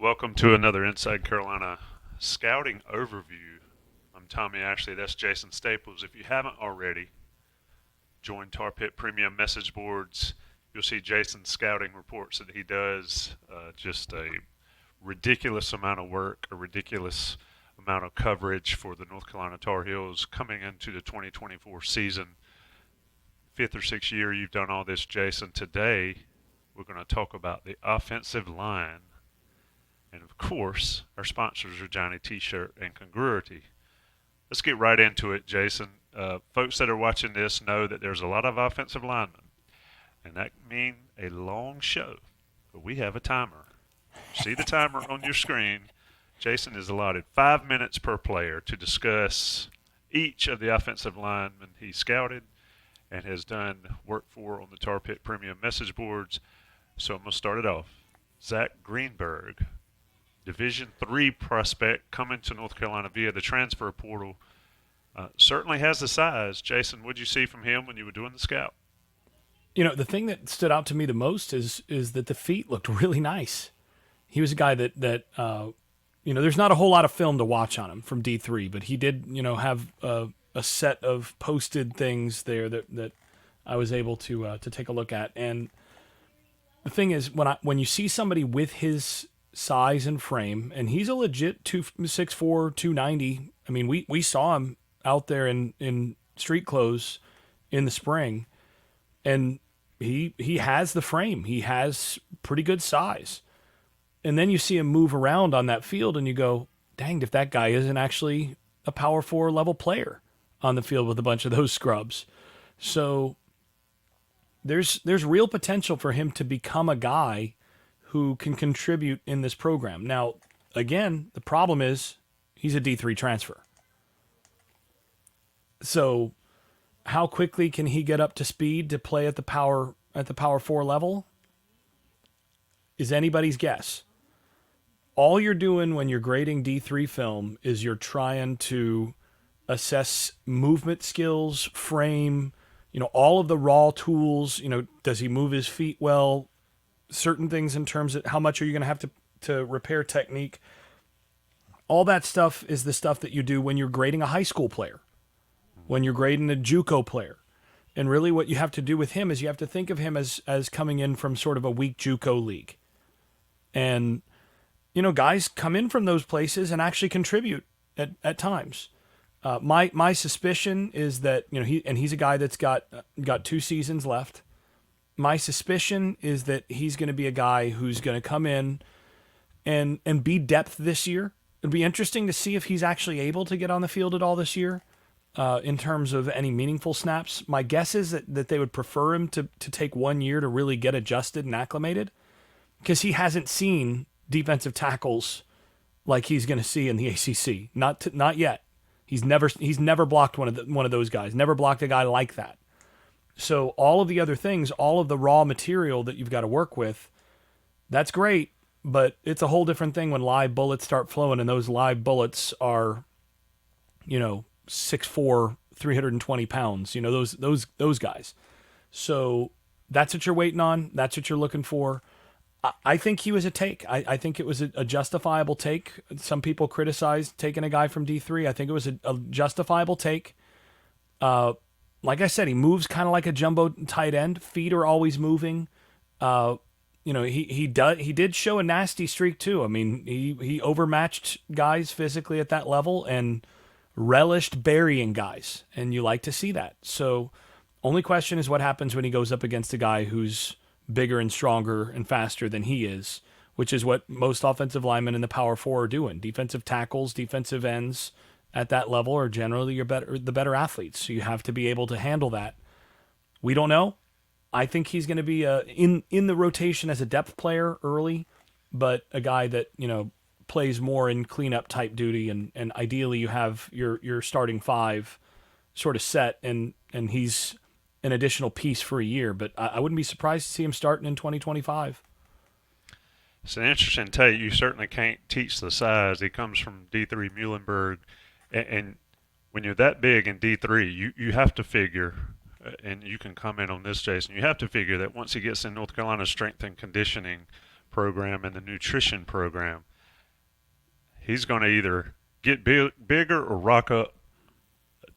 Welcome to another Inside Carolina Scouting Overview. I'm Tommy Ashley. That's Jason Staples. If you haven't already, join Tar Pit Premium message boards. You'll see Jason's scouting reports that he does. Just a ridiculous amount of work, a ridiculous amount of coverage for the North Carolina Tar Heels coming into the 2024 season. Fifth or sixth year you've done all this, Jason. Today we're going to talk about the offensive line. And of course, our sponsors are Johnny T-Shirt and Congruity. Let's get right into it, Jason. Folks that are watching this know that there's a lot of offensive linemen, and that can mean a long show. But we have a timer. See the timer on your screen. Jason is allotted 5 minutes per player to discuss each of the offensive linemen he scouted and has done work for on the Tar Pit Premium message boards. So I'm going to start it off. Zach Greenberg, Division III prospect coming to North Carolina via the transfer portal. Certainly has the size. Jason, what did you see from him when you were doing the scout? You know, the thing that stood out to me the most is that the feet looked really nice. He was a guy that there's not a whole lot of film to watch on him from D3, but he did, have a set of posted things there that I was able to take a look at. And the thing is, when you see somebody with his size and frame, and he's a legit 6'4", 290. I mean, we saw him out there in street clothes in the spring, and he has the frame. He has pretty good size. And then you see him move around on that field, and you go, danged if that guy isn't actually a power 4 level player on the field with a bunch of those scrubs. So there's real potential for him to become a guy who can contribute in this program. Now, again, the problem is he's a D3 transfer. So how quickly can he get up to speed to play at the power 4 level is anybody's guess. All you're doing when you're grading D3 film is you're trying to assess movement skills, frame, all of the raw tools. Does he move his feet well? Certain things in terms of how much are you going to have to repair technique. All that stuff is the stuff that you do when you're grading a high school player, when you're grading a JUCO player. And really what you have to do with him is you have to think of him as coming in from sort of a weak JUCO league. And, guys come in from those places and actually contribute at times. My suspicion is that, he's a guy that's got 2 seasons left. My suspicion is that he's going to be a guy who's going to come in and be depth this year. It'd be interesting to see if he's actually able to get on the field at all this year in terms of any meaningful snaps. My guess is that they would prefer him to take 1 year to really get adjusted and acclimated, because he hasn't seen defensive tackles like he's going to see in the ACC. Not yet. He's never blocked one of those guys. Never blocked a guy like that. So all of the other things, all of the raw material that you've got to work with, that's great, but it's a whole different thing when live bullets start flowing, and those live bullets are, 6'4", 320 pounds, those guys. So that's what you're waiting on. That's what you're looking for. I think he was a take. I think it was a justifiable take. Some people criticized taking a guy from D3. I think it was a justifiable take. Like I said, he moves kind of like a jumbo tight end. Feet are always moving. He did show a nasty streak too. I mean, he overmatched guys physically at that level and relished burying guys, and you like to see that. So, only question is what happens when he goes up against a guy who's bigger and stronger and faster than he is, which is what most offensive linemen in the Power 4 are doing. Defensive tackles, defensive ends at that level are generally the better athletes. So you have to be able to handle that. We don't know. I think he's going to be in the rotation as a depth player early, but a guy that, plays more in cleanup type duty, and ideally you have your starting 5 sort of set, and he's an additional piece for a year. But I wouldn't be surprised to see him starting in 2025. It's an interesting take. You certainly can't teach the size. He comes from D3 Muhlenberg. And when you're that big in D3, you have to figure, and you can comment on this, Jason, you have to figure that once he gets in North Carolina's strength and conditioning program and the nutrition program, he's going to either get bigger or rock up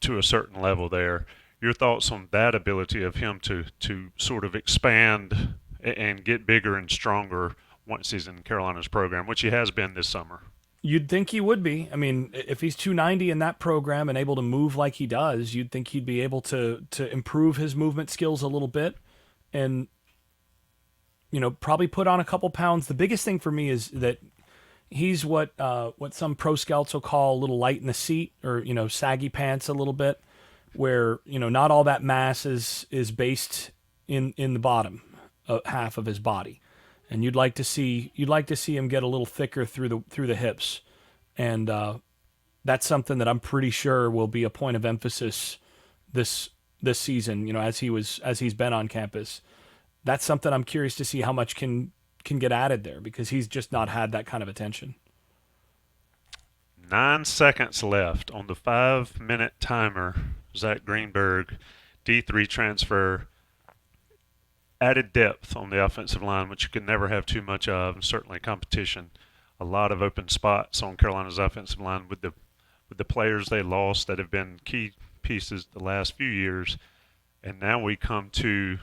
to a certain level there. Your thoughts on that ability of him to sort of expand and get bigger and stronger once he's in Carolina's program, which he has been this summer? You'd think he would be. I mean, if he's 290 in that program and able to move like he does, you'd think he'd be able to improve his movement skills a little bit and, probably put on a couple pounds. The biggest thing for me is that he's what some pro scouts will call a little light in the seat, or, saggy pants a little bit, where, not all that mass is based in the bottom half of his body. And you'd like to see him get a little thicker through the hips, and that's something that I'm pretty sure will be a point of emphasis this season. As he's been on campus, that's something I'm curious to see how much can get added there, because he's just not had that kind of attention. 9 seconds left on the 5-minute timer. Zach Greenberg, D3 transfer. Added depth on the offensive line, which you can never have too much of, and certainly competition. A lot of open spots on Carolina's offensive line with the players they lost that have been key pieces the last few years. And now we come to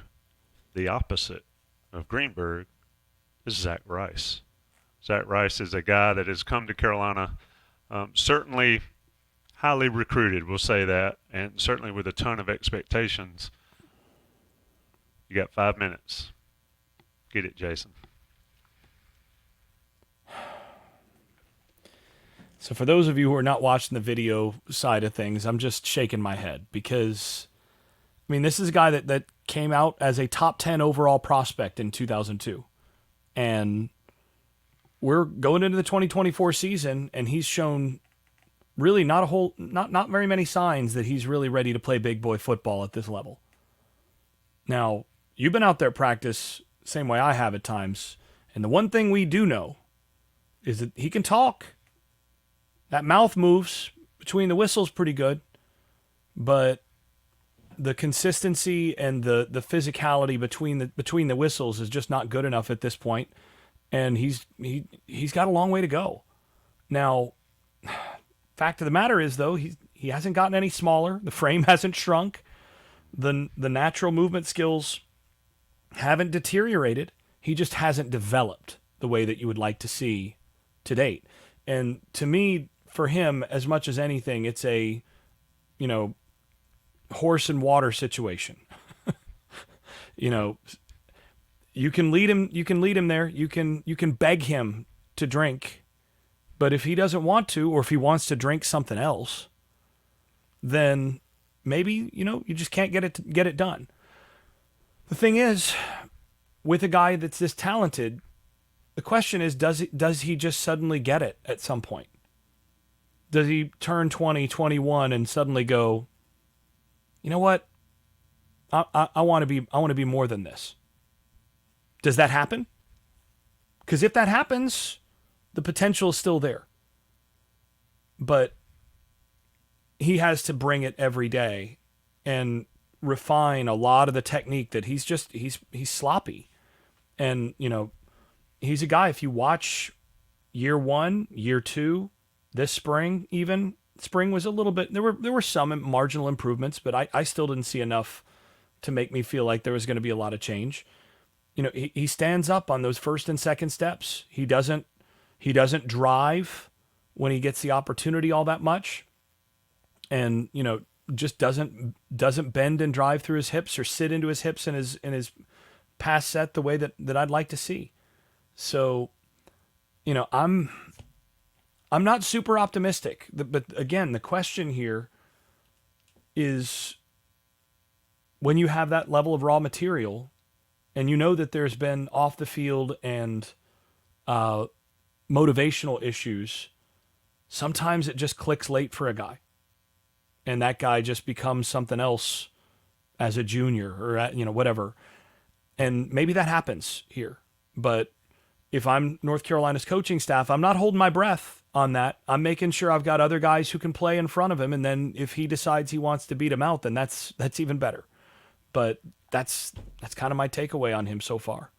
the opposite of Greenberg, is Zach Rice. Zach Rice is a guy that has come to Carolina, certainly highly recruited, we'll say that, and certainly with a ton of expectations. You got 5 minutes. Get it, Jason. So for those of you who are not watching the video side of things, I'm just shaking my head, because, this is a guy that came out as a top 10 overall prospect in 2002. And we're going into the 2024 season, and he's shown really not very many signs that he's really ready to play big boy football at this level. Now, you've been out there practice same way I have at times, and the one thing we do know is that he can talk. That mouth moves between the whistles pretty good, but the consistency and the physicality between the whistles is just not good enough at this point, and he's got a long way to go. Now, fact of the matter is, though, he hasn't gotten any smaller. The frame hasn't shrunk. The natural movement skills haven't deteriorated. He just hasn't developed the way that you would like to see to date. And to me, for him, as much as anything, it's a, horse and water situation. You can lead him there. You can beg him to drink, but if he doesn't want to, or if he wants to drink something else, then maybe, you just can't get it done. The thing is, with a guy that's this talented, the question is, does he just suddenly get it at some point? Does he turn 20, 21 and suddenly go, you know what? I want to be more than this. Does that happen? Because if that happens, the potential is still there. But he has to bring it every day and refine a lot of the technique that he's sloppy. And, he's a guy, if you watch year 1, year 2, this spring even, spring was a little bit, there were some marginal improvements, but I still didn't see enough to make me feel like there was going to be a lot of change. He stands up on those first and second steps. He doesn't drive when he gets the opportunity all that much. And, just doesn't bend and drive through his hips or sit into his hips in his pass set the way that I'd like to see. So, I'm not super optimistic, but again, the question here is, when you have that level of raw material and that there's been off the field and motivational issues, sometimes it just clicks late for a guy. And that guy just becomes something else as a junior or whatever. And maybe that happens here. But if I'm North Carolina's coaching staff, I'm not holding my breath on that. I'm making sure I've got other guys who can play in front of him. And then if he decides he wants to beat him out, then that's even better. But that's kind of my takeaway on him so far.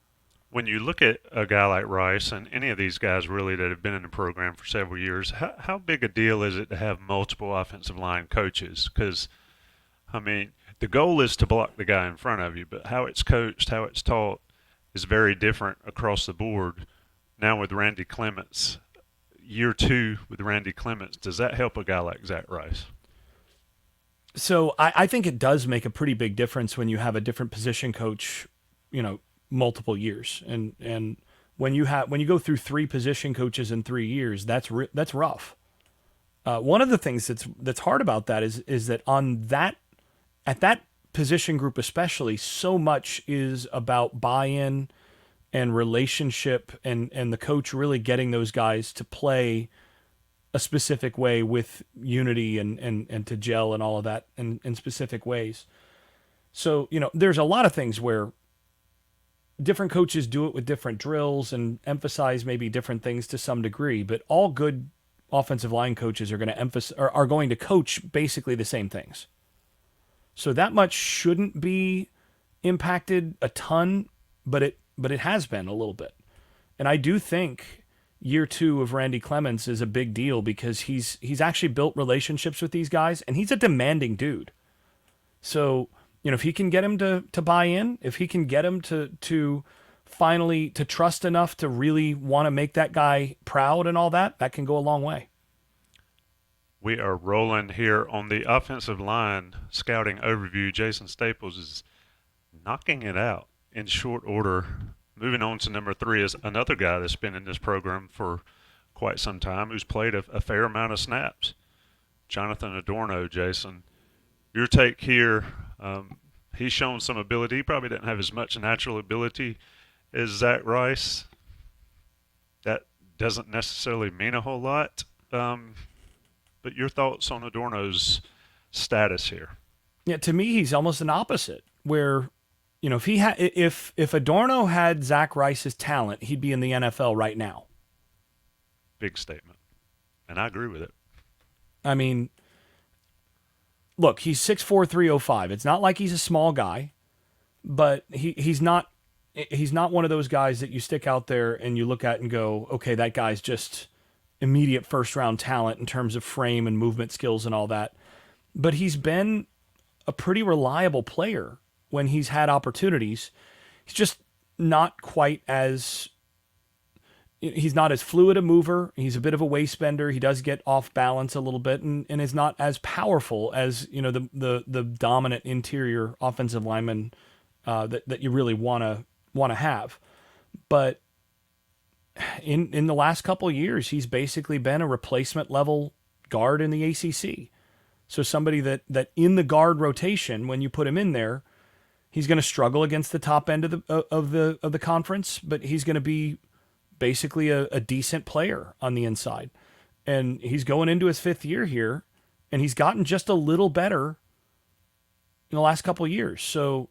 When you look at a guy like Rice and any of these guys really that have been in the program for several years, how big a deal is it to have multiple offensive line coaches? Because, I mean, the goal is to block the guy in front of you, but how it's coached, how it's taught is very different across the board. Now with Randy Clements, year 2 with Randy Clements, does that help a guy like Zach Rice? So I think it does make a pretty big difference when you have a different position coach, multiple years, and when you go through 3 position coaches in 3 years, that's rough. One of the things that's hard about that is that at that position group especially, so much is about buy-in and relationship, and the coach really getting those guys to play a specific way with unity and to gel and all of that in specific ways. So, there's a lot of things where different coaches do it with different drills and emphasize maybe different things to some degree, but all good offensive line coaches are going to are going to coach basically the same things. So that much shouldn't be impacted a ton, but it has been a little bit. And I do think year 2 of Randy Clements is a big deal because he's actually built relationships with these guys, and he's a demanding dude. So, if he can get him to buy in, if he can get him to finally to trust enough to really want to make that guy proud and all that, that can go a long way. We are rolling here on the offensive line scouting overview. Jason Staples is knocking it out in short order. Moving on to number 3 is another guy that's been in this program for quite some time, who's played a fair amount of snaps. Jonathan Adorno, Jason. Your take here, he's shown some ability. He probably didn't have as much natural ability as Zach Rice. That doesn't necessarily mean a whole lot. But your thoughts on Adorno's status here? Yeah, to me, he's almost an opposite, where if Adorno had Zach Rice's talent, he'd be in the NFL right now. Big statement, and I agree with it. I mean, look, he's 6'4", 305. It's not like he's a small guy, but he's not one of those guys that you stick out there and you look at and go, okay, that guy's just immediate first-round talent in terms of frame and movement skills and all that. But he's been a pretty reliable player when he's had opportunities. He's just not quite as he's not as fluid a mover. He's a bit of a waist bender. He does get off balance a little bit and is not as powerful as, the dominant interior offensive lineman that you really want to have. But in the last couple of years, he's basically been a replacement level guard in the ACC. So somebody that in the guard rotation, when you put him in there, he's going to struggle against the top end of the conference, but he's going to be basically a decent player on the inside. And he's going into his 5th year here, and he's gotten just a little better in the last couple of years. So,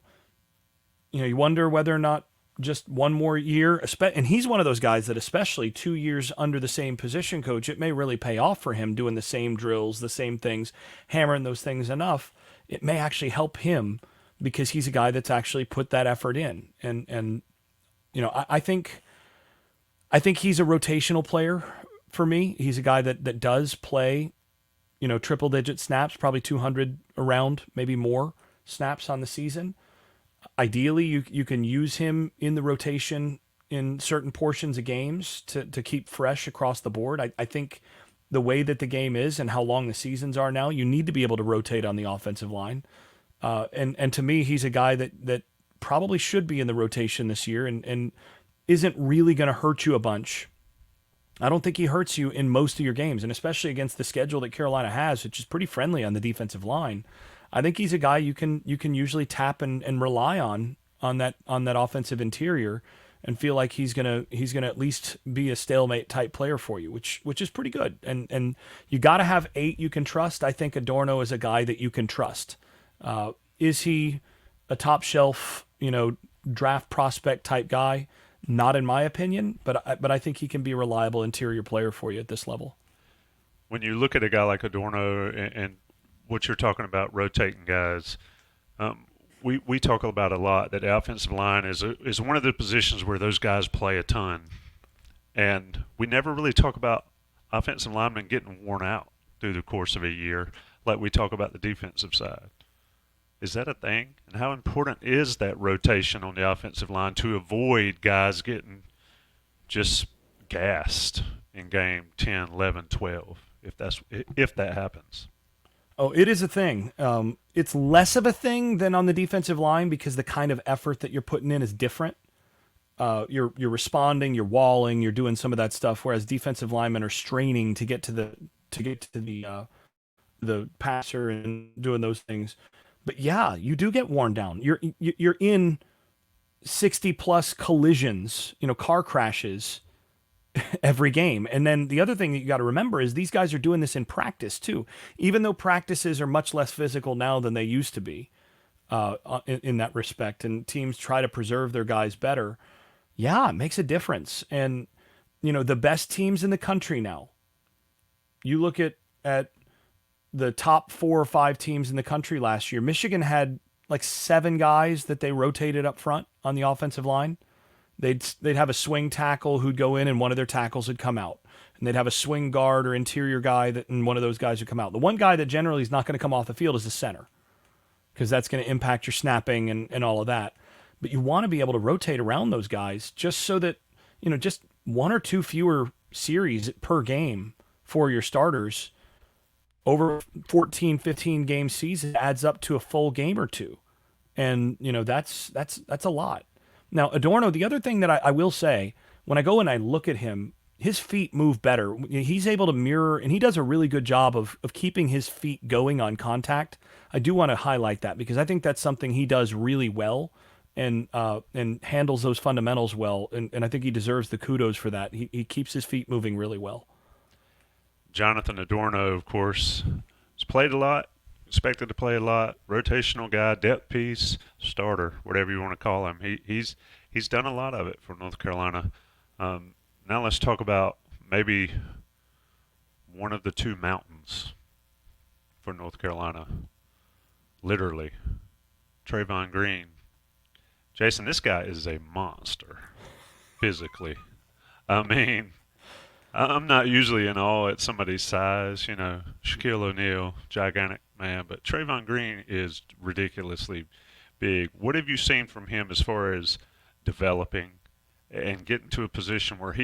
you wonder whether or not just one more year, and he's one of those guys that especially 2 years under the same position coach, it may really pay off for him doing the same drills, the same things, hammering those things enough. It may actually help him because he's a guy that's actually put that effort in. And I think he's a rotational player for me. He's a guy that does play, triple digit snaps, probably 200 around, maybe more snaps on the season. Ideally, you can use him in the rotation in certain portions of games to keep fresh across the board. I think the way that the game is and how long the seasons are now, you need to be able to rotate on the offensive line. And to me, he's a guy that probably should be in the rotation this year and isn't really going to hurt you a bunch. I don't think he hurts you in most of your games, and especially against the schedule that Carolina has, which is pretty friendly on the defensive line. I think he's a guy you can usually tap and rely on that offensive interior and feel like he's gonna at least be a stalemate type player for you, which is pretty good. And you got to have 8 you can trust. I think Adorno is a guy that you can trust. Is he a top shelf, draft prospect type guy? Not in my opinion, but I think he can be a reliable interior player for you at this level. When you look at a guy like Adorno and what you're talking about rotating guys, we talk about a lot that the offensive line is one of the positions where those guys play a ton, and we never really talk about offensive linemen getting worn out through the course of a year like we talk about the defensive side. Is that a thing? And how important is that rotation on the offensive line to avoid guys getting just gassed in game 10, 11, 12, if that happens? Oh, it is a thing. It's less of a thing than on the defensive line because the kind of effort that you're putting in is different. You're responding, you're walling, you're doing some of that stuff, whereas defensive linemen are straining to get to the passer and doing those things. But yeah, you do get worn down. You're in 60 plus collisions, car crashes every game. And then the other thing that you got to remember is these guys are doing this in practice too. Even though practices are much less physical now than they used to be, in that respect, and teams try to preserve their guys better. Yeah, it makes a difference. And the best teams in the country now. You look at the top 4 or 5 teams in the country last year. Michigan had like 7 guys that they rotated up front on the offensive line. They'd have a swing tackle who'd go in and one of their tackles would come out. And they'd have a swing guard or interior guy and one of those guys would come out. The one guy that generally is not going to come off the field is the center because that's going to impact your snapping and all of that. But you want to be able to rotate around those guys just so that, just 1 or 2 fewer series per game for your starters over 14, 15 game season adds up to a full game or two. And, that's a lot. Now, Adorno, the other thing that I will say, when I go and I look at him, his feet move better. He's able to mirror, and he does a really good job of keeping his feet going on contact. I do want to highlight that because I think that's something he does really well and handles those fundamentals well. And I think he deserves the kudos for that. He keeps his feet moving really well. Jonathan Adorno, of course, has played a lot, expected to play a lot, rotational guy, depth piece, starter, whatever you want to call him. He's done a lot of it for North Carolina. Now let's talk about maybe one of the 2 mountains for North Carolina, literally, Treyvon Green. Jason, this guy is a monster physically. I mean, I'm not usually in awe at somebody's size, Shaquille O'Neal, gigantic man, but Treyvon Green is ridiculously big. What have you seen from him as far as developing and getting to a position where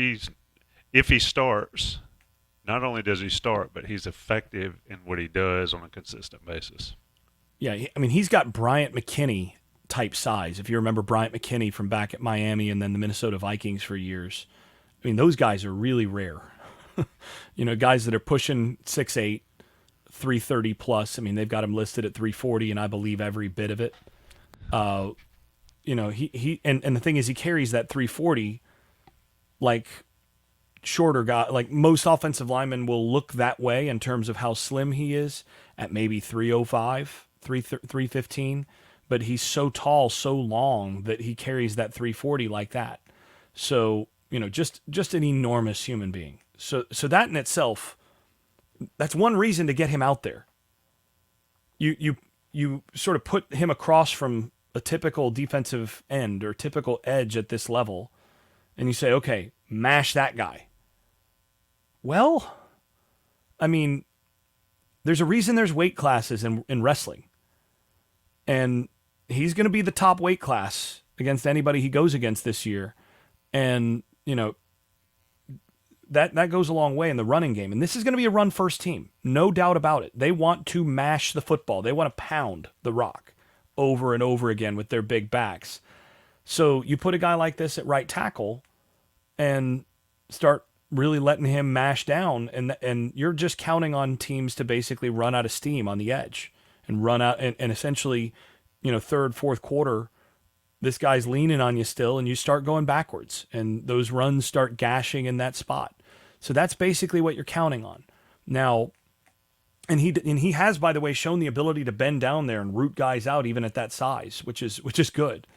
if he starts, not only does he start, but he's effective in what he does on a consistent basis? Yeah, he's got Bryant McKinney type size. If you remember Bryant McKinney from back at Miami and then the Minnesota Vikings for years. Those guys are really rare. Guys that are pushing 6'8", 330 plus. They've got him listed at 340, and I believe every bit of it. He and the thing is, he carries that 340 like shorter guy. Like most offensive linemen will look that way in terms of how slim he is at maybe 305, 315. But he's so tall, so long that he carries that 340 like that. So, just an enormous human being. So that in itself, that's one reason to get him out there. You sort of put him across from a typical defensive end or typical edge at this level, and you say, okay, mash that guy. Well, there's a reason there's weight classes in wrestling. And he's going to be the top weight class against anybody he goes against this year. And, that goes a long way in the running game. And this is going to be a run-first team. No doubt about it. They want to mash the football. They want to pound the rock over and over again with their big backs. So you put a guy like this at right tackle and start really letting him mash down, and you're just counting on teams to basically run out of steam on the edge and run out and essentially, third, fourth quarter, this guy's leaning on you still, and you start going backwards, and those runs start gashing in that spot. So that's basically what you're counting on. Now, and he has, by the way, shown the ability to bend down there and root guys out even at that size, which is good.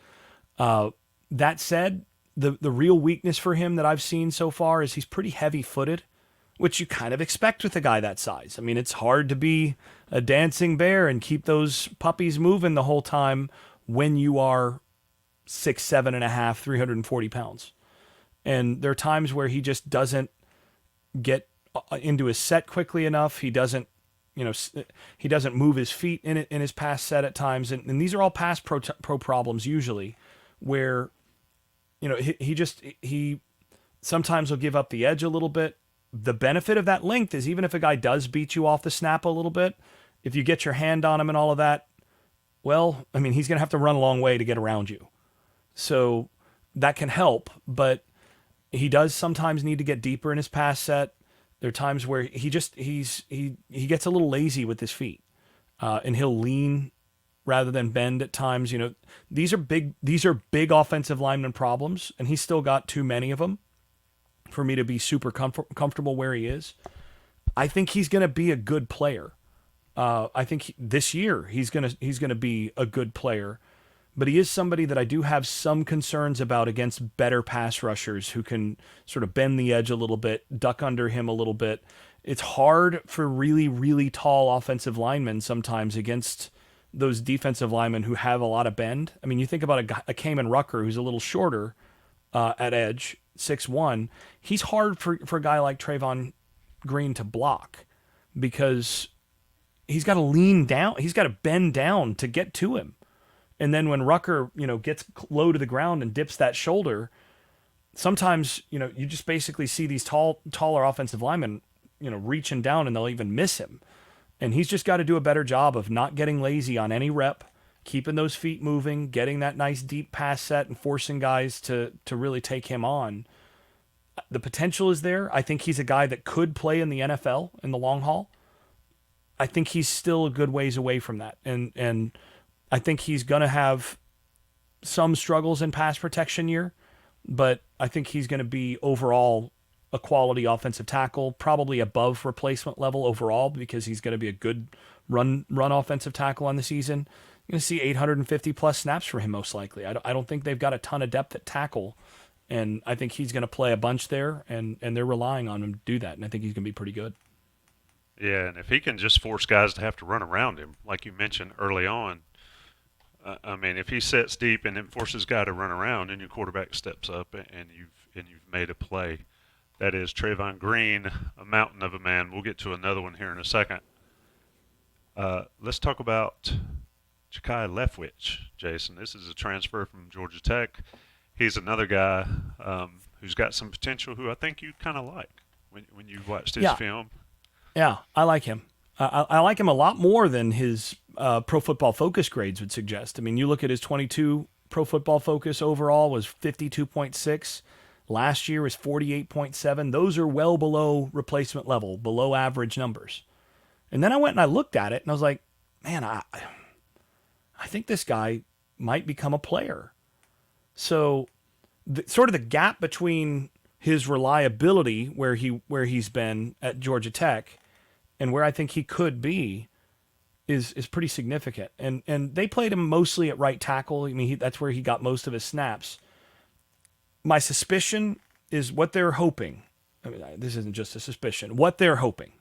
That said, the real weakness for him that I've seen so far is he's pretty heavy-footed, which you kind of expect with a guy that size. It's hard to be a dancing bear and keep those puppies moving the whole time when you are 6'7.5", 340 pounds. And there are times where he just doesn't get into his set quickly enough. He doesn't, he doesn't move his feet in his pass set at times. And these are all pass pro problems usually, where, he sometimes will give up the edge a little bit. The benefit of that length is even if a guy does beat you off the snap a little bit, if you get your hand on him and all of that, well, I mean, he's going to have to run a long way to get around you. So that can help, but he does sometimes need to get deeper in his pass set. There are times where he gets a little lazy with his feet, and he'll lean rather than bend at times. These are big offensive lineman problems, and he's still got too many of them for me to be super comfortable where he is. I think he's going to be a good player. I think this year he's gonna be a good player, but he is somebody that I do have some concerns about against better pass rushers who can sort of bend the edge a little bit, duck under him a little bit. It's hard for really, really tall offensive linemen sometimes against those defensive linemen who have a lot of bend. I mean, you think about a Kamen Rucker who's a little shorter at edge, 6'1". He's hard for a guy like Treyvon Green to block because he's got to lean down. He's got to bend down to get to him. And then when Rucker, gets low to the ground and dips that shoulder, sometimes, you just basically see these taller offensive linemen, reaching down and they'll even miss him. And he's just got to do a better job of not getting lazy on any rep, keeping those feet moving, getting that nice deep pass set and forcing guys to really take him on. The potential is there. I think he's a guy that could play in the NFL in the long haul. I think he's still a good ways away from that. And I think he's going to have some struggles in pass protection year, but I think he's going to be overall a quality offensive tackle, probably above replacement level overall because he's going to be a good run offensive tackle on the season. You're going to see 850 plus snaps for him most likely. I don't think they've got a ton of depth at tackle, and I think he's going to play a bunch there, and they're relying on him to do that, and I think he's going to be pretty good. Yeah, and if he can just force guys to have to run around him, like you mentioned early on, I mean, if he sets deep and then forces a guy to run around, and your quarterback steps up and you've made a play, that is Treyvon Green, a mountain of a man. We'll get to another one here in a second. Let's talk about Jakiah Leftwich, Jason. This is a transfer from Georgia Tech. He's another guy who's got some potential, who I think you kind of like when you watched his film. Yeah, I like him. I like him a lot more than his Pro Football Focus grades would suggest. I mean, you look at his 22 Pro Football Focus overall was 52.6. Last year was 48.7. Those are well below replacement level, below average numbers. And then I went and I looked at it and I was like, man, I think this guy might become a player. So sort of the gap between his reliability where he's been at Georgia Tech and where I think he could be is pretty significant. And they played him mostly at right tackle. I mean, that's where he got most of his snaps. My suspicion is what they're hoping. I mean, this isn't just a suspicion. What they're hoping.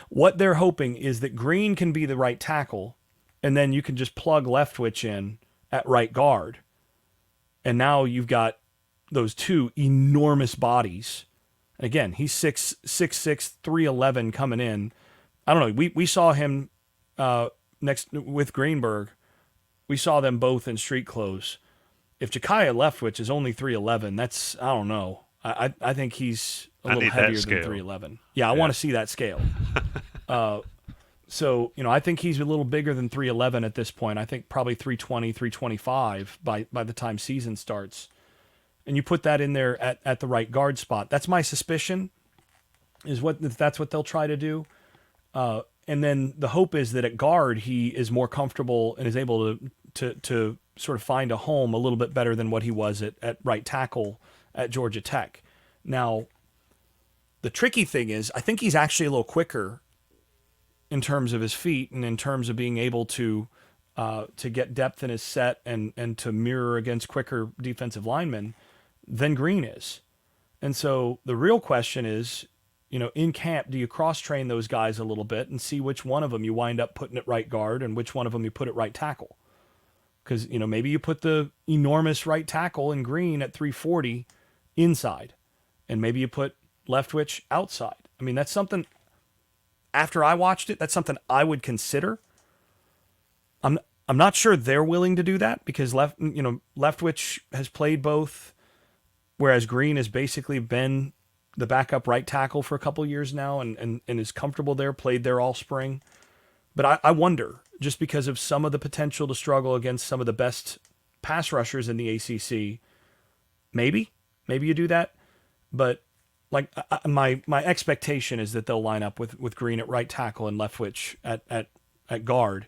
What they're hoping is that Green can be the right tackle, and then you can just plug Leftwich in at right guard. And now you've got those two enormous bodies. Again, he's 6'6", 311 coming in. I don't know. We saw him next with Greenberg. We saw them both in street clothes. If Jakiah Leftwich is only 311, that's, I don't know. I think he's a little heavier than 311. Yeah, I want to see that scale. So, I think he's a little bigger than 311 at this point. I think probably 320, 325 by the time season starts. And you put that in there at the right guard spot. That's my suspicion, that's what they'll try to do. And then the hope is that at guard, he is more comfortable and is able to sort of find a home a little bit better than what he was at right tackle at Georgia Tech. Now, the tricky thing is, I think he's actually a little quicker in terms of his feet and in terms of being able to get depth in his set and to mirror against quicker defensive linemen than Green is. And so the real question is, in camp, do you cross-train those guys a little bit and see which one of them you wind up putting at right guard and which one of them you put at right tackle? Because, maybe you put the enormous right tackle in Green at 340 inside, and maybe you put Leftwich outside. I mean, that's something, after I watched it, that's something I would consider. I'm not sure they're willing to do that because Leftwich has played both, whereas Green has basically been the backup right tackle for a couple years now and is comfortable there, played there all spring. But I wonder, just because of some of the potential to struggle against some of the best pass rushers in the ACC, maybe you do that. But like my expectation is that they'll line up with Green at right tackle and Leftwich at guard.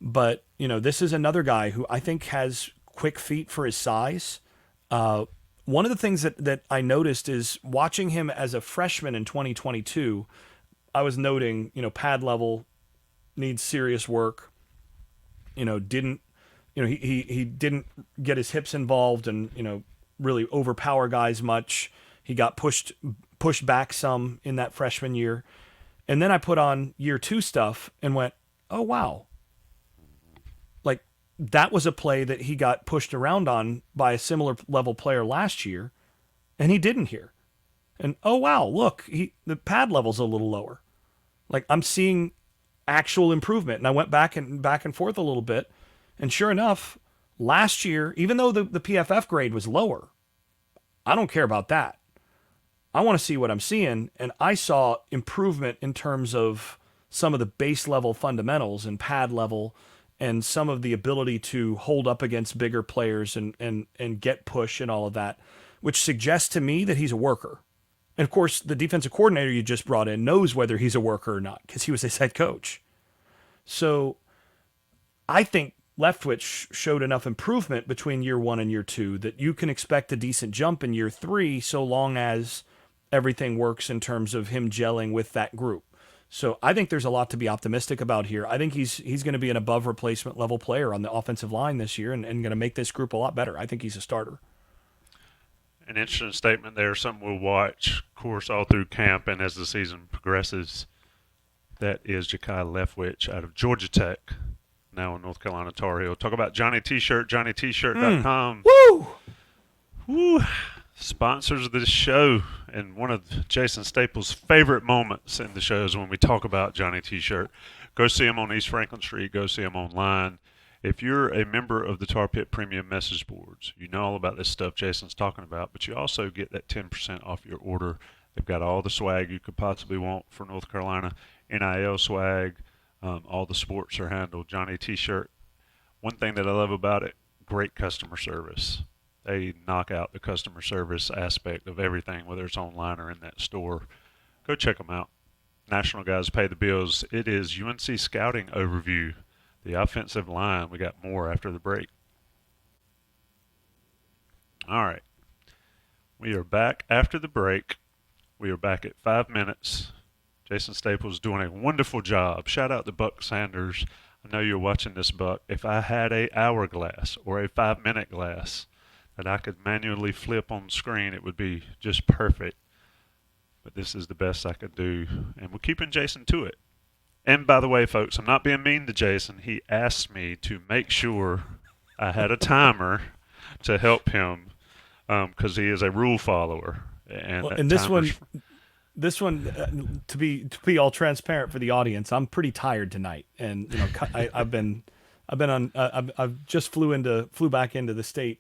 But, this is another guy who I think has quick feet for his size. One of the things that I noticed is watching him as a freshman in 2022, I was noting, pad level needs serious work. He didn't get his hips involved and, really overpower guys much. He got pushed back some in that freshman year. And then I put on year 2 stuff and went, oh, wow. Like, that was a play that he got pushed around on by a similar level player last year, and he didn't here. And, oh, wow, look, the pad level's a little lower. Like, I'm seeing actual improvement. And I went back and forth a little bit, and sure enough, last year, even though the PFF grade was lower, I don't care about that. I want to see what I'm seeing, and I saw improvement in terms of some of the base level fundamentals and pad level and some of the ability to hold up against bigger players and get push and all of that, which suggests to me that he's a worker. And of course, the defensive coordinator you just brought in knows whether he's a worker or not because he was his head coach. So I think Leftwich showed enough improvement between year 1 and year 2 that you can expect a decent jump in year 3 so long as everything works in terms of him gelling with that group. So I think there's a lot to be optimistic about here. I think he's going to be an above replacement level player on the offensive line this year and going to make this group a lot better. I think he's a starter. An interesting statement there, something we'll watch, of course, all through camp and as the season progresses. That is Jakiah Leftwich out of Georgia Tech, now in North Carolina Tar Heel. Talk about Johnny T-Shirt, JohnnyT-Shirt.com. Woo! Woo! Sponsors of this show, and one of Jason Staples' favorite moments in the show is when we talk about Johnny T-Shirt. Go see him on East Franklin Street. Go see him online. If you're a member of the Tar Pit Premium message boards, you know all about this stuff Jason's talking about, but you also get that 10% off your order. They've got all the swag you could possibly want for North Carolina, NIL swag, all the sports are handled. Johnny T-Shirt. One thing that I love about it, great customer service. They knock out the customer service aspect of everything, whether it's online or in that store. Go check them out. National guys pay the bills. It is UNC Scouting Overview, the offensive line. We got more after the break. All right. We are back after the break. We are back at 5 minutes. Jason Staples doing a wonderful job. Shout out to Buck Sanders. I know you're watching this, Buck. If I had a hourglass or a 5-minute glass that I could manually flip on the screen, it would be just perfect. But this is the best I could do, and we're keeping Jason to it. And by the way, folks, I'm not being mean to Jason. He asked me to make sure I had a timer to help him because he is a rule follower. And this one, to be all transparent for the audience, I'm pretty tired tonight, and I've just flew back into the state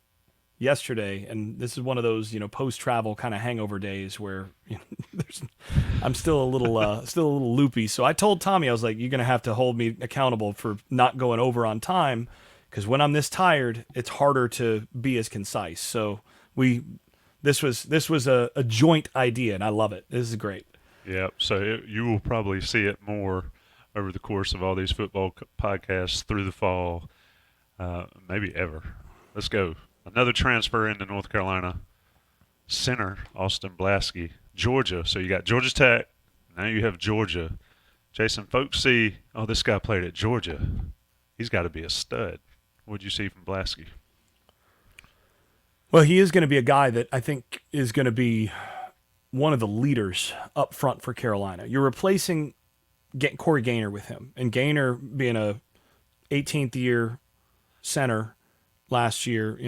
yesterday, and this is one of those post-travel kind of hangover days where I'm still a little loopy. So I told Tommy, I was like, you're gonna have to hold me accountable for not going over on time, because when I'm this tired, it's harder to be as concise. So this was a joint idea, and I love it. This is great. Yeah. So you will probably see it more over the course of all these football podcasts through the fall, maybe ever. Let's go. Another transfer into North Carolina. Center, Austin Blaske, Georgia. So you got Georgia Tech. Now you have Georgia. Jason, folks see, oh, this guy played at Georgia. He's got to be a stud. What did you see from Blaske? Well, he is going to be a guy that I think is going to be one of the leaders up front for Carolina. You're replacing Corey Gaynor with him. And Gaynor being a 18th year center last year,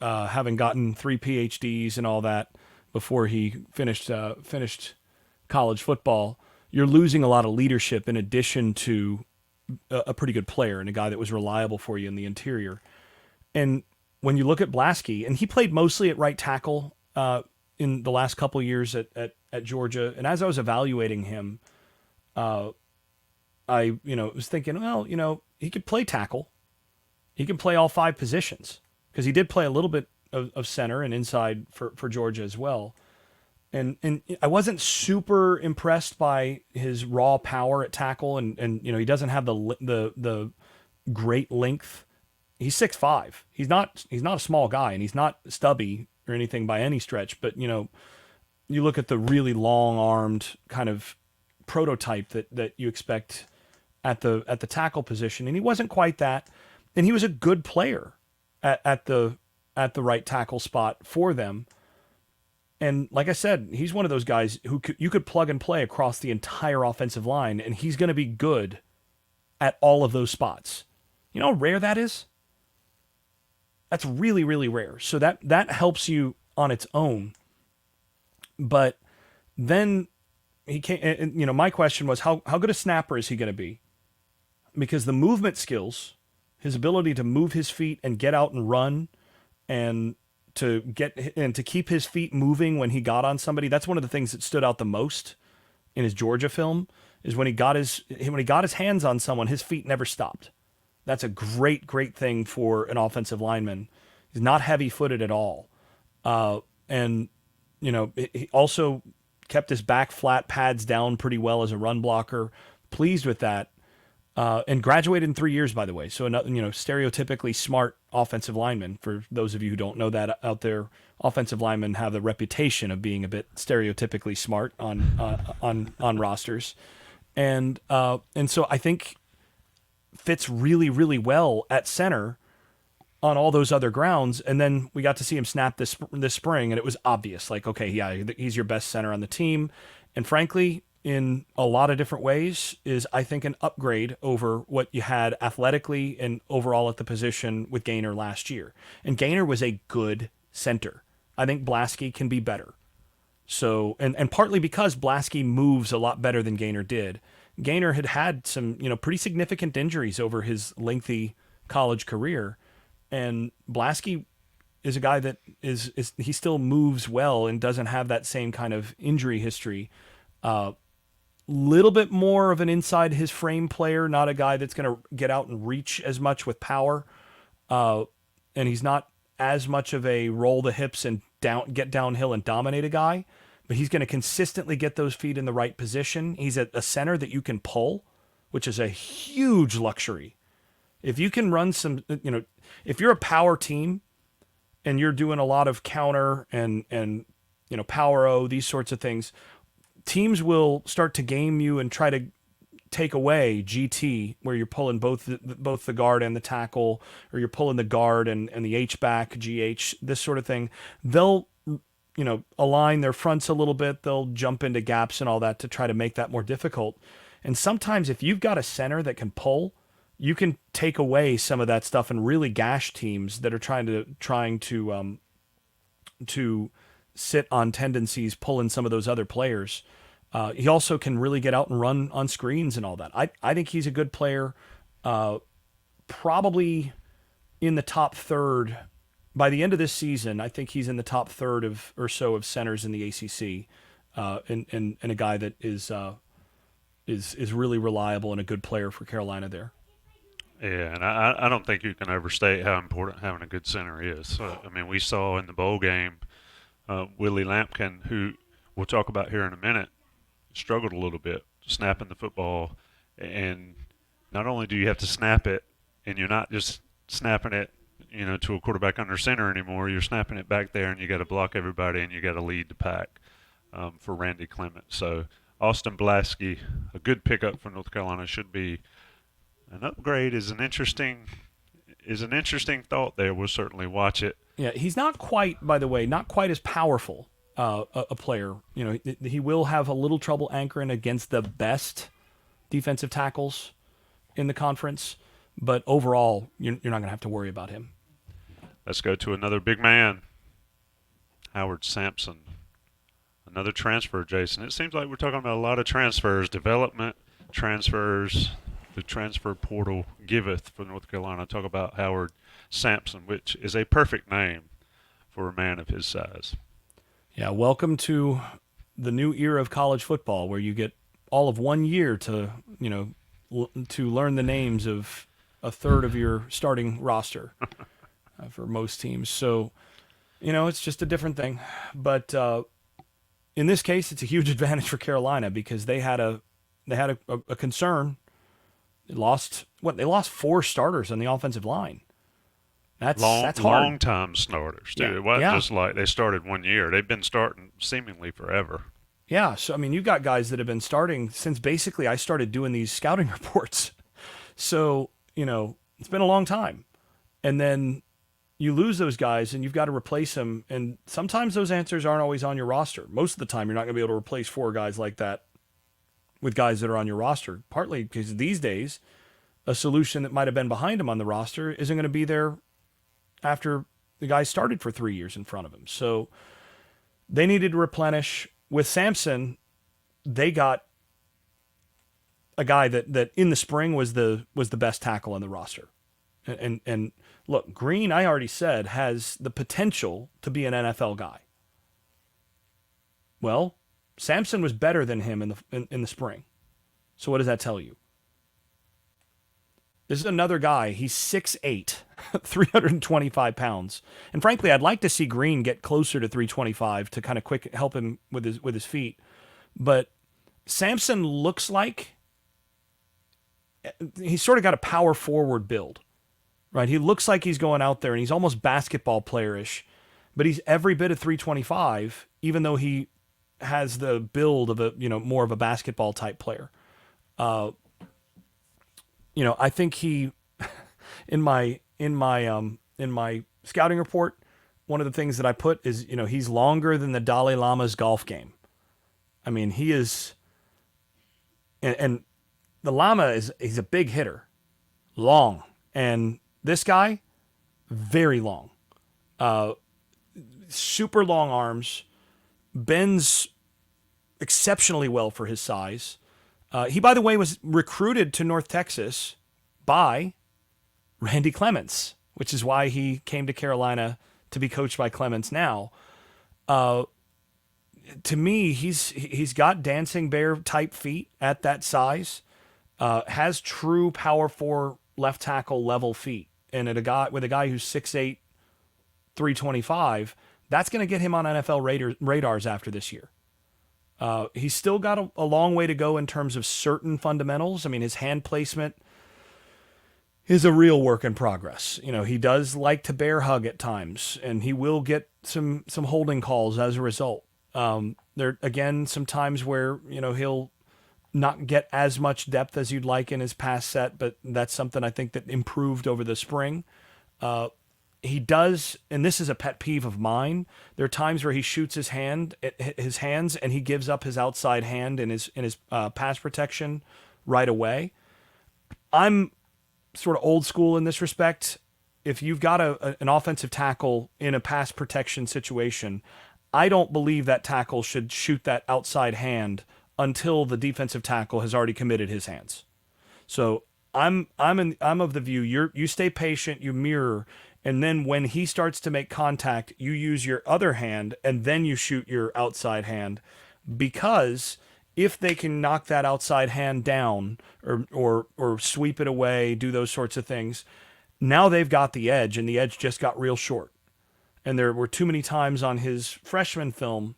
having gotten 3 PhDs and all that before he finished college football. You're losing a lot of leadership in addition to a pretty good player and a guy that was reliable for you in the interior. And when you look at Blaske, and he played mostly at right tackle in the last couple of years at Georgia, and as I was evaluating him, I was thinking, well, he could play tackle, he can play all 5 positions because he did play a little bit of center and inside for Georgia as well. And I wasn't super impressed by his raw power at tackle, and he doesn't have the great length. He's 6'5". He's not a small guy, and he's not stubby or anything by any stretch. But you look at the really long-armed kind of prototype that you expect at the tackle position, and he wasn't quite that. And he was a good player at the right tackle spot for them. And like I said, he's one of those guys who you could plug and play across the entire offensive line, and he's going to be good at all of those spots. You know how rare that is? That's really, really rare. So that helps you on its own. But then he came, and my question was, how good a snapper is he going to be? Because the movement skills, his ability to move his feet and get out and run, and to keep his feet moving when he got on somebody, that's one of the things that stood out the most in his Georgia film, is when he got his hands on someone, his feet never stopped. That's a great thing for an offensive lineman. He's not heavy-footed at all. And he also kept his back flat, pads down pretty well as a run blocker. Pleased with that. And graduated in 3 years, by the way. So, stereotypically smart offensive lineman. For those of you who don't know that out there, offensive linemen have the reputation of being a bit stereotypically smart on rosters, and so I think fits really, really well at center on all those other grounds. And then we got to see him snap this spring, and it was obvious, like, okay, yeah, he's your best center on the team, and frankly, in a lot of different ways, is, I think, an upgrade over what you had athletically and overall at the position with Gaynor last year. And Gaynor was a good center. I think Blaske can be better. So, and partly because Blaske moves a lot better than Gaynor did. Gaynor had some, pretty significant injuries over his lengthy college career. And Blaske is a guy that he still moves well and doesn't have that same kind of injury history. Little bit more of an inside his frame player, not a guy that's going to get out and reach as much with power. And he's not as much of a roll the hips and get downhill and dominate a guy, but he's going to consistently get those feet in the right position. He's a center that you can pull, which is a huge luxury. If you can run some, if you're a power team and you're doing a lot of counter and power O, these sorts of things, teams will start to game you and try to take away GT, where you're pulling both the guard and the tackle, or you're pulling the guard and the H-back, GH, this sort of thing. They'll, align their fronts a little bit. They'll jump into gaps and all that to try to make that more difficult. And sometimes if you've got a center that can pull, you can take away some of that stuff and really gash teams that are trying to sit on tendencies, pulling some of those other players. He also can really get out and run on screens and all that. I think he's a good player, probably in the top third. By the end of this season, I think he's in the top third or so of centers in the ACC, and a guy that is really reliable and a good player for Carolina there. Yeah, and I don't think you can overstate how important having a good center is. We saw in the bowl game, Willie Lampkin, who we'll talk about here in a minute, struggled a little bit snapping the football. And not only do you have to snap it, and you're not just snapping it, to a quarterback under center anymore, you're snapping it back there, and you got to block everybody, and you got to lead the pack for Randy Clements. So Austin Blaske, a good pickup for North Carolina, should be an upgrade. Is an interesting thought there. We'll certainly watch it. Yeah, he's not quite, by the way, not quite as powerful a player. He will have a little trouble anchoring against the best defensive tackles in the conference, but overall, you're not going to have to worry about him. Let's go to another big man, Howard Sampson. Another transfer, Jason. It seems like we're talking about a lot of transfers, development, transfers, the transfer portal giveth for North Carolina. Talk about Howard Sampson, which is a perfect name for a man of his size. Yeah, welcome to the new era of college football where you get all of 1 year to, to learn the names of a third of your starting roster for most teams. So, it's just a different thing. But in this case, it's a huge advantage for Carolina because they had a concern. They lost 4 starters on the offensive line. That's hard. Long time starters, too. Yeah. It wasn't just like they started 1 year. They've been starting seemingly forever. Yeah, so you've got guys that have been starting since basically I started doing these scouting reports. So, it's been a long time. And then you lose those guys and you've got to replace them. And sometimes those answers aren't always on your roster. Most of the time, you're not going to be able to replace 4 guys like that with guys that are on your roster, partly because these days, a solution that might have been behind him on the roster isn't going to be there after the guy started for 3 years in front of him. So they needed to replenish. With Sampson, they got a guy that in the spring was the best tackle on the roster. And look, Green, I already said, has the potential to be an NFL guy. Well, Sampson was better than him in the spring. So what does that tell you? This is another guy. He's 6'8", 325 pounds. And frankly, I'd like to see Green get closer to 325 to kind of help him with his feet. But Sampson looks like he's sort of got a power forward build, right? He looks like he's going out there and he's almost basketball player-ish, but he's every bit of 325, even though he has the build of a, more of a basketball type player. I think he, in my scouting report, one of the things that I put is, he's longer than the Dalai Lama's golf game. He is, and the Lama he's a big hitter, long, and this guy, very long, super long arms, bends exceptionally well for his size. He, by the way, was recruited to North Texas by Randy Clements, which is why he came to Carolina to be coached by Clements now. To me, he's got dancing bear type feet at that size, has true power 4 left tackle level feet, and with a guy who's 6'8", 325, that's going to get him on NFL radars after this year. He's still got a long way to go in terms of certain fundamentals. His hand placement is a real work in progress. He does like to bear hug at times, and he will get some holding calls as a result. There again, some times where he'll not get as much depth as you'd like in his pass set, but that's something I think that improved over the spring. He does, and this is a pet peeve of mine, there are times where he shoots his hands and he gives up his outside hand in his pass protection right away. I'm sort of old school in this respect. If you've got an offensive tackle in a pass protection situation, I don't believe that tackle should shoot that outside hand until the defensive tackle has already committed his hands. So I'm of the view you stay patient, you mirror, and then when he starts to make contact, you use your other hand and then you shoot your outside hand, because if they can knock that outside hand down or sweep it away, do those sorts of things, now they've got the edge, and the edge just got real short. And there were too many times on his freshman film,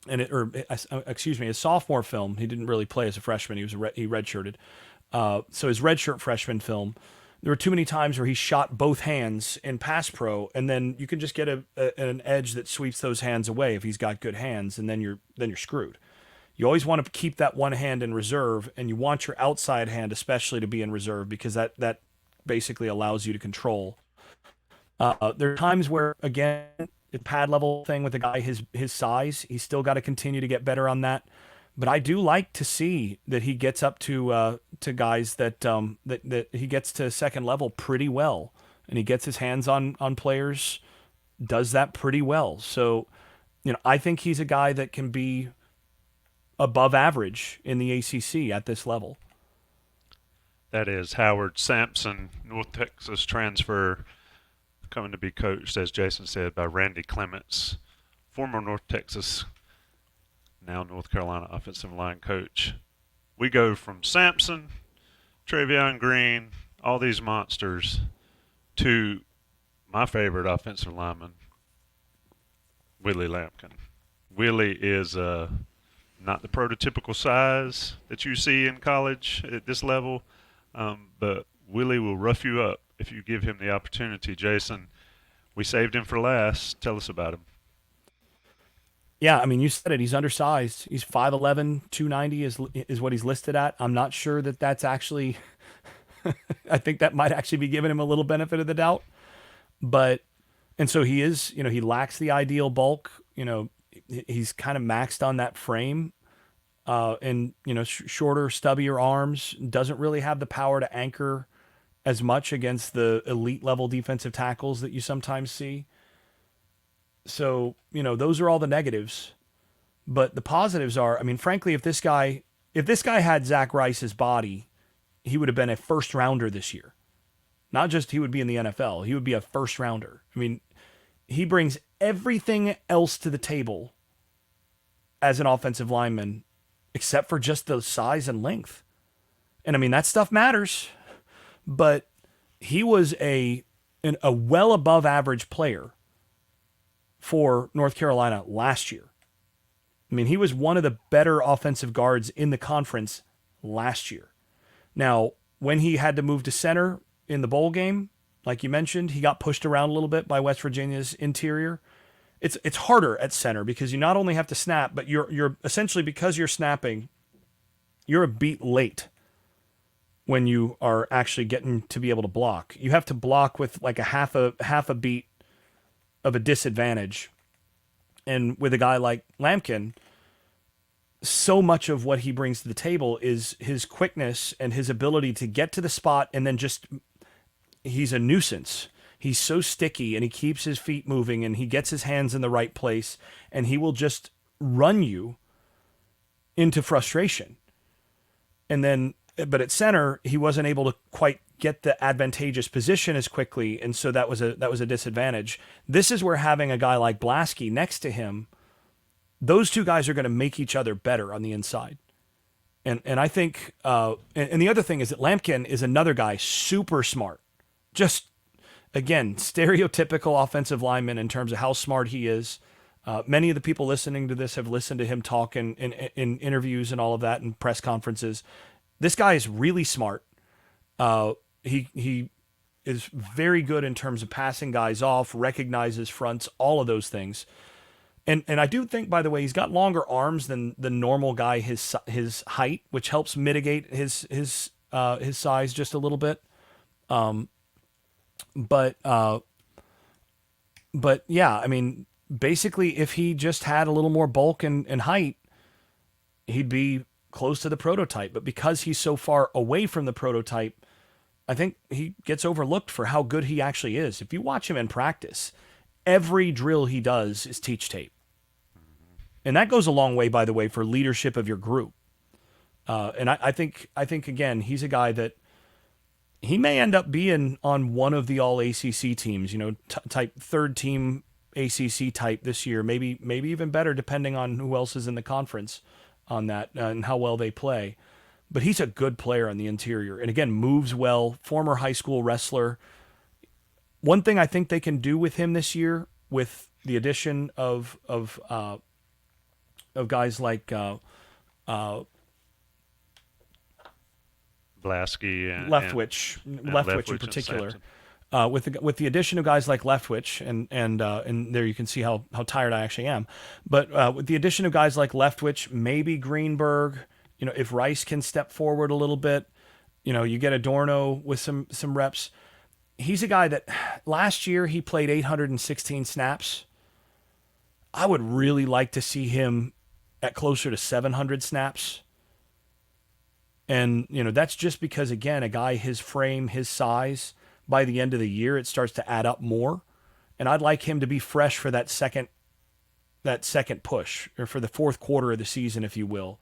his sophomore film, he didn't really play as a freshman. He redshirted. So his redshirt freshman film, there were too many times where he shot both hands in pass pro, and then you can just get an edge that sweeps those hands away if he's got good hands, and then you're screwed. You always want to keep that one hand in reserve, and you want your outside hand especially to be in reserve, because that basically allows you to control. There are times where, again, the pad level thing with a guy his size, he's still got to continue to get better on that. But I do like to see that he gets up to guys that he gets to second level pretty well. and he gets his hands on players, does that pretty well. So, I think he's a guy that can be above average in the ACC at this level. That is Howard Sampson, North Texas transfer, coming to be coached, as Jason said, by Randy Clements, former North Texas, now North Carolina offensive line coach. We go from Sampson, Treyvon Green, all these monsters, to my favorite offensive lineman, Willie Lampkin. Willie is not the prototypical size that you see in college at this level, but Willie will rough you up if you give him the opportunity. Jason, we saved him for last. Tell us about him. Yeah, I mean, you said it. He's undersized. He's 5'11", 290 is what he's listed at. I'm not sure that that's actually I think that might actually be giving him a little benefit of the doubt. But, and so he is, he lacks the ideal bulk. He's kind of maxed on that frame. And, shorter, stubbier arms, doesn't really have the power to anchor as much against the elite level defensive tackles that you sometimes see. So, those are all the negatives. But the positives are, I mean, frankly, if this guy had Zach Rice's body, he would have been a first rounder this year. Not just he would be in the NFL, he would be a first rounder. I mean, he brings everything else to the table as an offensive lineman, except for just the size and length. And I mean, that stuff matters, but he was a well above average player for North Carolina last year. I mean, he was one of the better offensive guards in the conference last year. Now, when he had to move to center in the bowl game, like you mentioned, he got pushed around a little bit by West Virginia's interior. It's harder at center because you not only have to snap, but you're essentially, because you're snapping, you're a beat late when you are actually getting to be able to block. You have to block with like a half a beat of a disadvantage. And with a guy like Lampkin, so much of what he brings to the table is his quickness and his ability to get to the spot, and then he's a nuisance. He's so sticky, and he keeps his feet moving, and he gets his hands in the right place, and he will just run you into frustration. And then, but at center, he wasn't able to quite get the advantageous position as quickly, and so that was a disadvantage. This is where having a guy like Blaske next to him, those two guys are going to make each other better on the inside. And I think, and the other thing is that Lampkin is another guy, super smart. Just, again, stereotypical offensive lineman in terms of how smart he is. Many of the people listening to this have listened to him talk in interviews and all of that, and press conferences. This guy is really smart. He is very good in terms of passing guys off, recognizes fronts, all of those things. And I do think, by the way, he's got longer arms than the normal guy his height, which helps mitigate his size just a little bit. But yeah, I mean, basically, if he just had a little more bulk and height, he'd be close to the prototype. But because he's so far away from the prototype, I think he gets overlooked for how good he actually is. If you watch him in practice, every drill he does is teach tape. And that goes a long way, by the way, for leadership of your group. And I think again, he's a guy that he may end up being on one of the all ACC teams, type third team ACC type this year, maybe even better, depending on who else is in the conference on that and how well they play. But he's a good player on the interior, and again, moves well, former high school wrestler. One thing I think they can do with him this year, with the addition of guys like Blaske and Leftwich in particular, with the addition of guys like Leftwich, and there you can see how tired I actually am. But with the addition of guys like Leftwich, maybe Greenberg, if Rice can step forward a little bit, you get Adorno with some reps. He's a guy that last year he played 816 snaps. I would really like to see him at closer to 700 snaps. And, that's just because, again, a guy his frame, his size, by the end of the year, it starts to add up more. And I'd like him to be fresh for that second push, or for the fourth quarter of the season, if you will.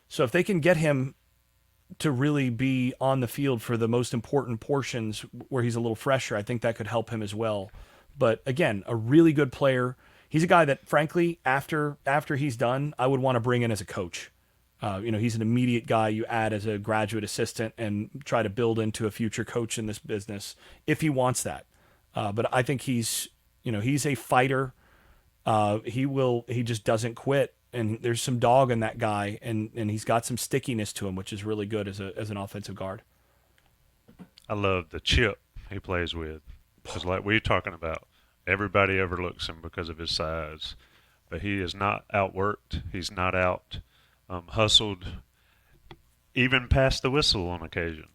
So if they can get him to really be on the field for the most important portions where he's a little fresher, I think that could help him as well. But again, a really good player. He's a guy that, frankly, after he's done, I would want to bring in as a coach. He's an immediate guy you add as a graduate assistant and try to build into a future coach in this business if he wants that. But I think he's a fighter. He just doesn't quit. And there's some dog in that guy, and he's got some stickiness to him, which is really good as an offensive guard. I love the chip he plays with. Because like we were talking about, everybody overlooks him because of his size. But he is not outworked. He's not out hustled, even past the whistle on occasion,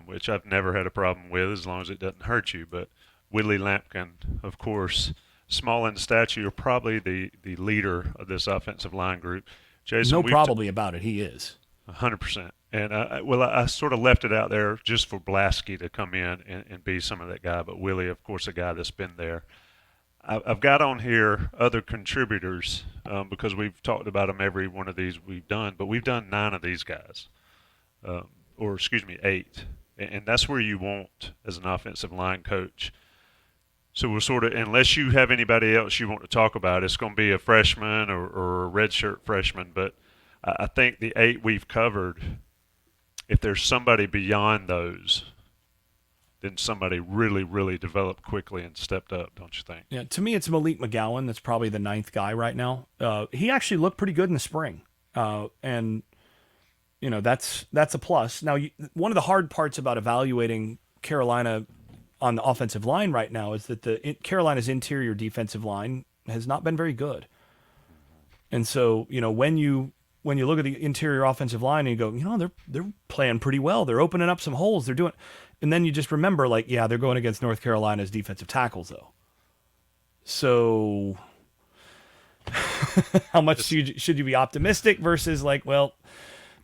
which I've never had a problem with as long as it doesn't hurt you. But Willie Lampkin, of course, small in stature, probably the leader of this offensive line group. Jason, probably about it. He is 100%. And I sort of left it out there just for Blaske to come in and be some of that guy. But Willie, of course, a guy that's been there. I've got on here other contributors because we've talked about them every one of these we've done. But we've done 9 of these guys, 8. And that's where you want as an offensive line coach. So we'll sort of, unless you have anybody else you want to talk about, it's going to be a freshman or a redshirt freshman. But I think the 8 we've covered, if there's somebody beyond those, then somebody really, really developed quickly and stepped up, don't you think? Yeah, to me, it's Malik McGowan. That's probably the 9th guy right now. He actually looked pretty good in the spring. And, that's a plus. Now, one of the hard parts about evaluating Carolina on the offensive line right now is that Carolina's interior defensive line has not been very good. And so, when you look at the interior offensive line and you go, they're playing pretty well. They're opening up some holes. They're doing, and then you just remember, they're going against North Carolina's defensive tackles though. So how much should you be optimistic versus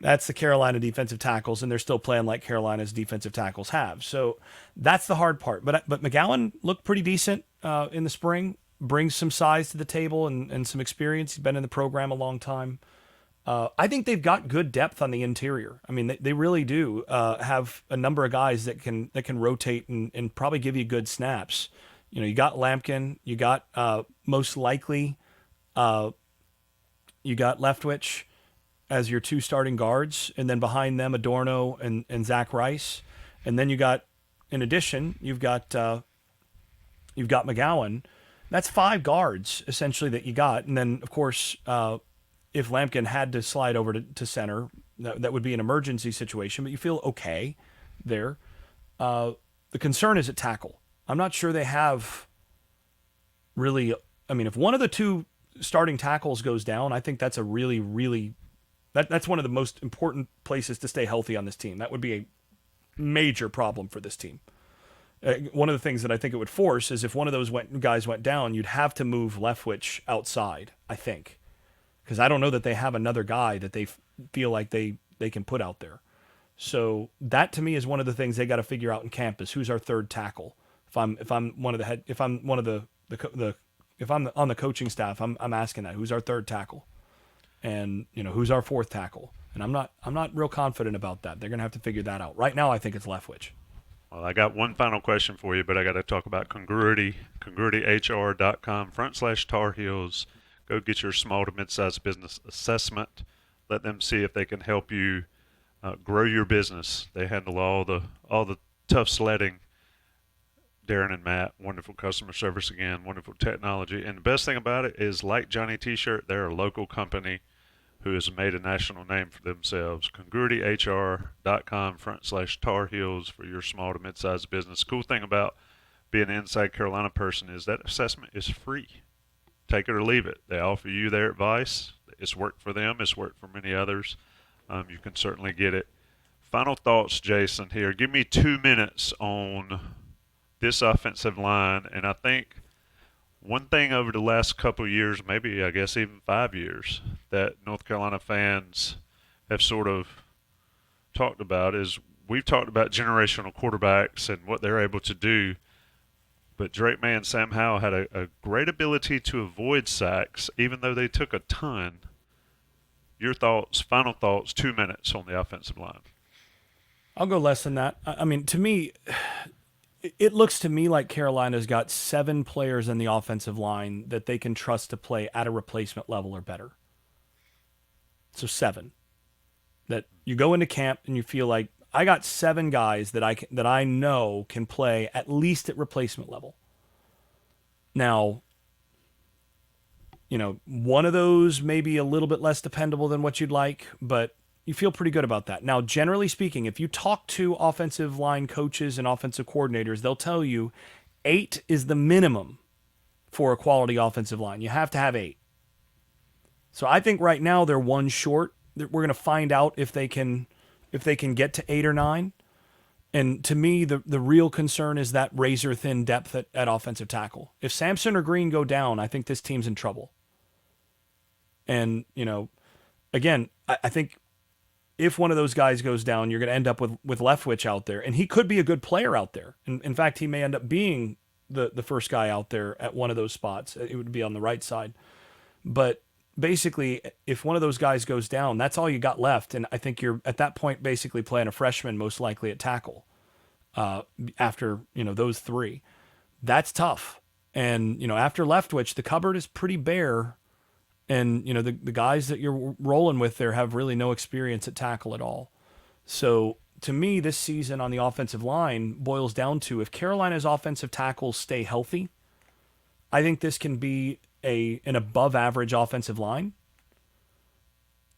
that's the Carolina defensive tackles, and they're still playing like Carolina's defensive tackles have. So that's the hard part. But McGowan looked pretty decent in the spring, brings some size to the table and some experience. He's been in the program a long time. I think they've got good depth on the interior. I mean, they really do have a number of guys that can rotate and probably give you good snaps. You got Lampkin, you got most likely you got Leftwich as your 2 starting guards, and then behind them Adorno and Zach Rice, and then in addition you've got McGowan. That's 5 guards essentially that you got, and then of course if Lampkin had to slide over to center, that would be an emergency situation, but you feel okay there. The concern is at tackle. I'm not sure they have really. I mean, if one of the 2 starting tackles goes down, I think that's a really, really. That's one of the most important places to stay healthy on this team. That would be a major problem for this team. One of the things that I think it would force is if one of those guys went down, you'd have to move Leftwich outside, I think. Because I don't know that they have another guy that they feel like they can put out there. So that to me is one of the things they got to figure out in camp is who's our 3rd tackle. If I'm on the coaching staff, I'm asking that, who's our 3rd tackle? And who's our 4th tackle? And I'm not real confident about that. They're gonna have to figure that out. Right now, I think it's Leftwich. Well, I got one final question for you, but I got to talk about Congruity, congruityhr.com/Tar Heels. Go get your small to mid-sized business assessment. Let them see if they can help you grow your business. They handle all the tough sledding. Darren and Matt, wonderful customer service again, wonderful technology. And the best thing about it is, like Johnny T-Shirt, they're a local company who has made a national name for themselves. congruityhr.com/Tar Heels for your small to mid-sized business. Cool thing about being an Inside Carolina person is that assessment is free. Take it or leave it. They offer you their advice. It's worked for them. It's worked for many others. You can certainly get it. Final thoughts, Jason, here. Give me 2 minutes on this offensive line. And I think one thing over the last couple of years, maybe I guess even 5 years, that North Carolina fans have sort of talked about is we've talked about generational quarterbacks and what they're able to do, but Drake May and Sam Howell had a great ability to avoid sacks, even though they took a ton. Your thoughts, final thoughts, 2 minutes on the offensive line. I'll go less than that. I mean, to me, it looks to me like Carolina's got 7 players in the offensive line that they can trust to play at a replacement level or better. So 7. That you go into camp and you feel like, I got 7 guys that I know can play at least at replacement level. Now, one of those may be a little bit less dependable than what you'd like, but you feel pretty good about that. Now, generally speaking, if you talk to offensive line coaches and offensive coordinators, they'll tell you 8 is the minimum for a quality offensive line. You have to have 8. So I think right now they're 1 short. We're going to find out if they can get to 8 or 9. And to me, the real concern is that razor-thin depth at offensive tackle. If Sampson or Green go down, I think this team's in trouble. And, again, I think if one of those guys goes down, you're going to end up with Leftwich out there. And he could be a good player out there. In fact, he may end up being the first guy out there at one of those spots. It would be on the right side. But basically, if one of those guys goes down, that's all you got left. And I think you're, at that point, basically playing a freshman, most likely at tackle, after, those 3. That's tough. And, after Leftwich, the cupboard is pretty bare. And, the guys that you're rolling with there have really no experience at tackle at all. So, to me, this season on the offensive line boils down to, if Carolina's offensive tackles stay healthy, I think this can be an above average offensive line.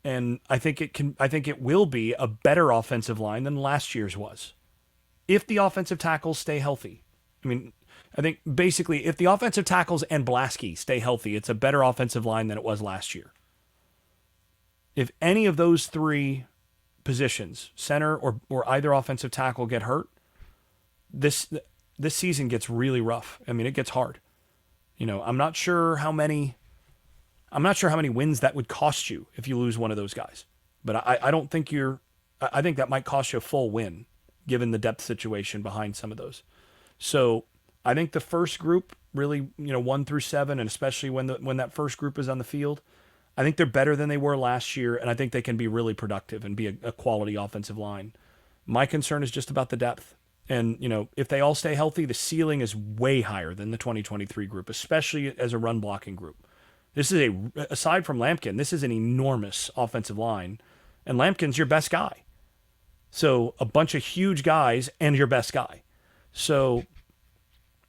And I think it will be a better offensive line than last year's was, if the offensive tackles stay healthy. I mean, I think basically if the offensive tackles and Blaske stay healthy, it's a better offensive line than it was last year. If any of those 3 positions, center or either offensive tackle, get hurt, this season gets really rough. I mean, it gets hard. I'm not sure how many wins that would cost you if you lose one of those guys. But I don't think I think that might cost you a full win, given the depth situation behind some of those. So I think the first group, really, 1 through 7, and especially when that first group is on the field, I think they're better than they were last year, and I think they can be really productive and be a quality offensive line. My concern is just about the depth. And, if they all stay healthy, the ceiling is way higher than the 2023 group, especially as a run blocking group. This is aside from Lampkin, this is an enormous offensive line, and Lampkin's your best guy. So a bunch of huge guys and your best guy. So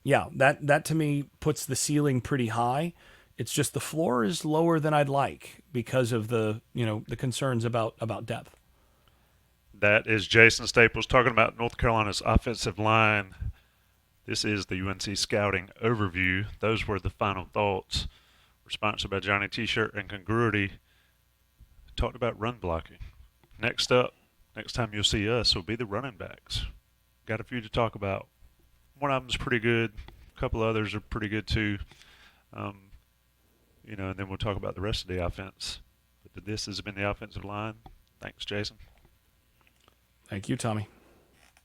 yeah, that to me puts the ceiling pretty high. It's just the floor is lower than I'd like because of the concerns about depth. That is Jason Staples talking about North Carolina's offensive line. This is the UNC Scouting Overview. Those were the final thoughts. We're sponsored by Johnny T-Shirt and Congruity. Talked about run blocking. Next up, next time you'll see us will be the running backs. Got a few to talk about. One of them's pretty good. A couple others are pretty good too. And then we'll talk about the rest of the offense. But this has been the offensive line. Thanks, Jason. Thank you, Tommy.